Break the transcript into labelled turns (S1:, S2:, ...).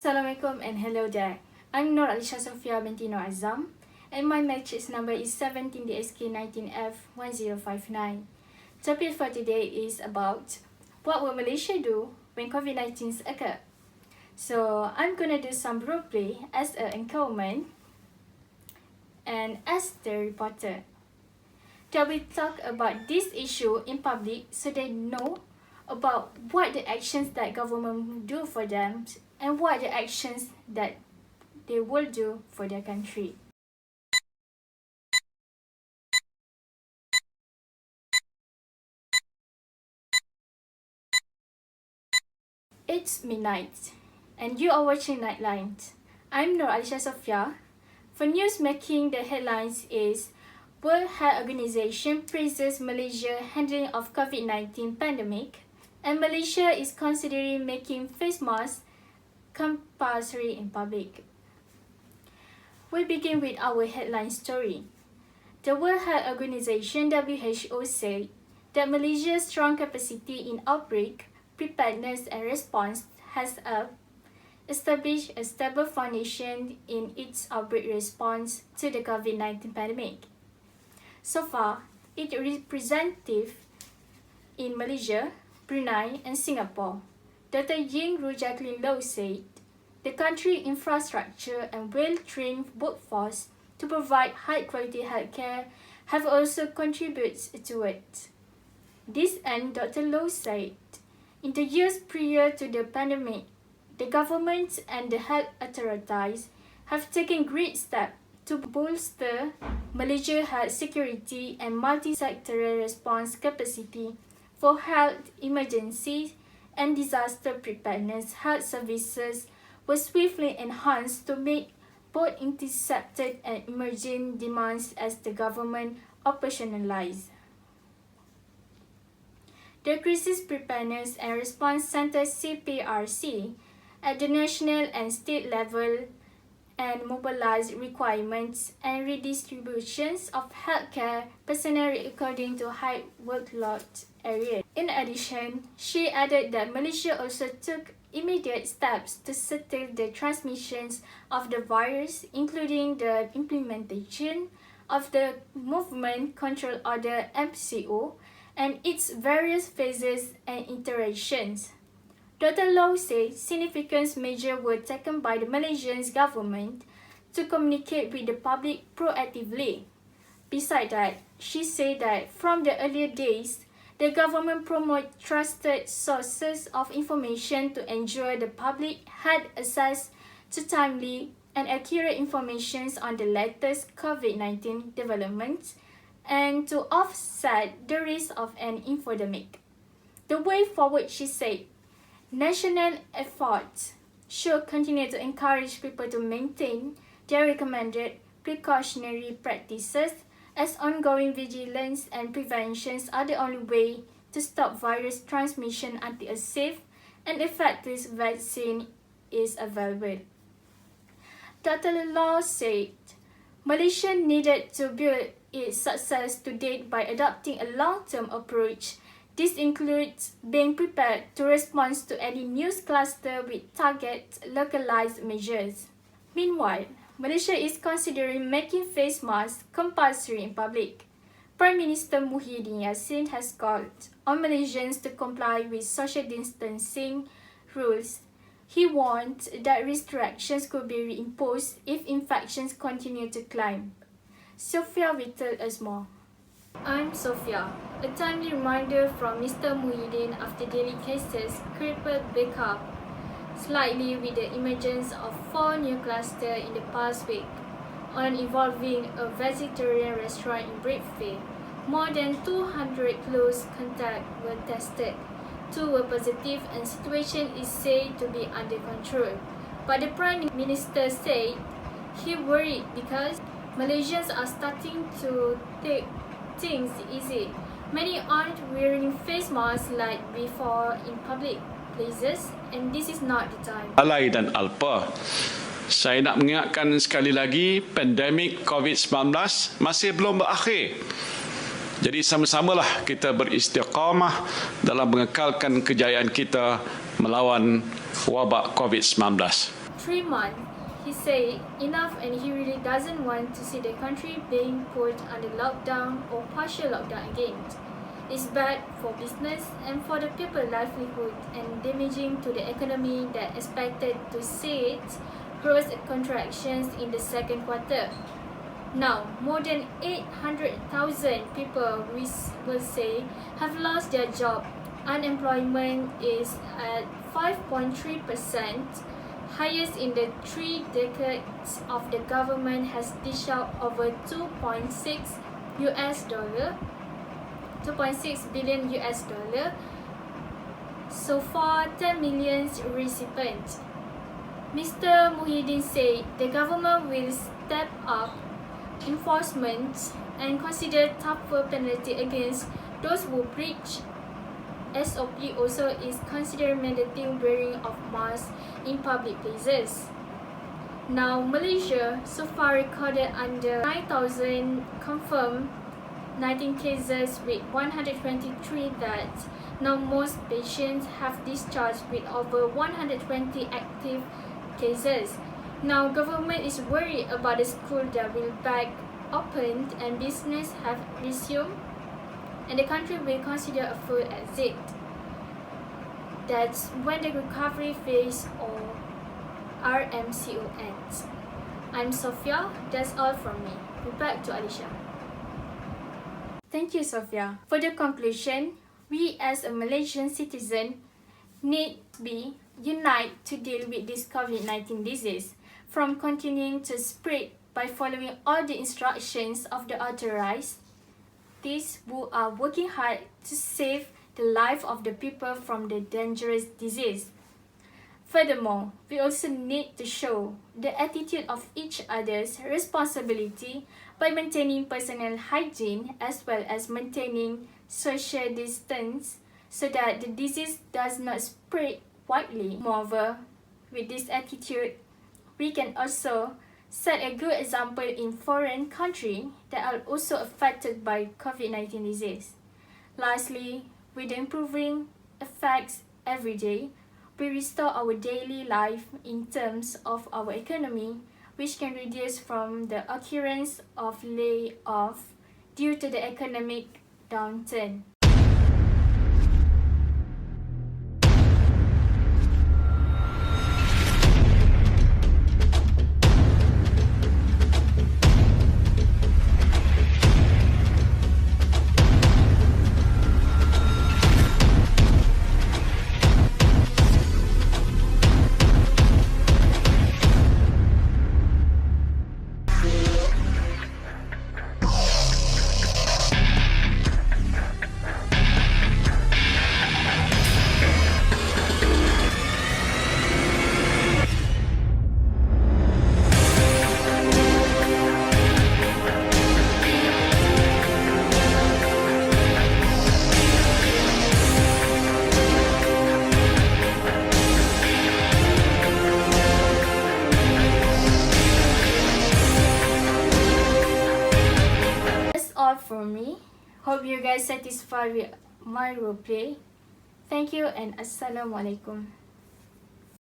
S1: Assalamualaikum and hello there. I'm Nur Alisha Sofia binti Nur Azam and my matrix number is 17DSK19F1059. Topic for today is about what will Malaysia do when Covid-19 occur. So I'm gonna do some roleplay as an anchorman and as the reporter. That we talk about this issue in public so they know about what the actions that government do for them and what the actions that they will do for their country. It's midnight and you are watching Nightlines. I'm Nur Alisha Sofia. For news making, the headlines is World Health Organization praises Malaysia handling of COVID-19 pandemic, and Malaysia is considering making face masks compulsory in public. We begin with our headline story. The World Health Organization (WHO) said that Malaysia's strong capacity in outbreak, preparedness and response has established a stable foundation in its outbreak response to the COVID-19 pandemic. So far, its representatives in Malaysia, Brunei and Singapore, Dr. Ying Rujaklin Low said, the country infrastructure and well-trained workforce to provide high-quality healthcare have also contributed to it. This end, Dr. Low said, in the years prior to the pandemic, the government and the health authorities have taken great steps to bolster Malaysia's health security and multi-sectoral response capacity for health emergencies and disaster preparedness. Health services were swiftly enhanced to meet both intercepted and emerging demands as the government operationalized. The Crisis Preparedness and Response Centre CPRC at the national and state level and mobilized requirements and redistributions of healthcare personnel according to high workload areas. In addition, she added that Malaysia also took immediate steps to settle the transmissions of the virus, including the implementation of the Movement Control Order (MCO) and its various phases and iterations. Dr. Low said significant measures were taken by the Malaysian government to communicate with the public proactively. Besides that, she said that from the earlier days, the government promoted trusted sources of information to ensure the public had access to timely and accurate information on the latest COVID-19 developments and to offset the risk of an infodemic. The way forward, she said, national efforts should continue to encourage people to maintain their recommended precautionary practices as ongoing vigilance and preventions are the only way to stop virus transmission until a safe and effective vaccine is available. Dr. Law said Malaysia needed to build its success to date by adopting a long-term approach. This includes being prepared to respond to any news cluster with target localized measures. Meanwhile, Malaysia is considering making face masks compulsory in public. Prime Minister Muhyiddin Yassin has called on Malaysians to comply with social distancing rules. He warned that restrictions could be reimposed if infections continue to climb. Sophia will tell us more. I'm Sophia. A timely reminder from Mr. Muhyiddin after daily cases crippled back up slightly with the emergence of 4 new clusters in the past week. On involving a vegetarian restaurant in Bradford, more than 200 close contacts were tested. 2 were positive and situation is said to be under control. But the Prime Minister said he worried because Malaysians are starting to take things easy. Many aren't wearing face masks like before in public places, and this is not the time.
S2: Alai dan Alpa. Saya nak mengingatkan sekali lagi, pandemik Covid-19 masih belum berakhir. Jadi sama-samalah kita beristiqamah dalam mengekalkan kejayaan kita melawan wabak Covid-19.
S1: 3 months, he said enough and he really doesn't want to see the country being put under lockdown or partial lockdown again. It's bad for business and for the people's livelihood and damaging to the economy that expected to see its growth contractions in the second quarter. Now, more than 800,000 people, we will say, have lost their job. Unemployment is at 5.3%, highest in the 3 decades of the government has dished out over $2.6 billion US dollar. So far, 10 million recipients. Mr. Muhyiddin said the government will step up enforcement and consider tougher penalty against those who breach. SOP also is considered mandatory wearing of masks in public places. Now, Malaysia so far recorded under 9,000 confirmed 19 cases with 123 deaths. Now, most patients have discharged with over 120 active cases. Now, government is worried about the school that will back opened and business have resumed, and the country will consider a full exit. That's when the recovery phase or RMCO ends. I'm Sophia. That's all from me. Back to Alicia. Thank you, Sophia. For the conclusion, we as a Malaysian citizen need to be united to deal with this COVID-19 disease from continuing to spread by following all the instructions of the authorized, these who are working hard to save the life of the people from the dangerous disease. Furthermore, we also need to show the attitude of each other's responsibility by maintaining personal hygiene as well as maintaining social distance so that the disease does not spread widely. Moreover, with this attitude, we can also set a good example in foreign countries that are also affected by COVID-19 disease. Lastly, with improving effects every day, we restore our daily life in terms of our economy, which can reduce from the occurrence of layoff due to the economic downturn. For me, hope you guys satisfied with my role play. Thank you and Assalamualaikum.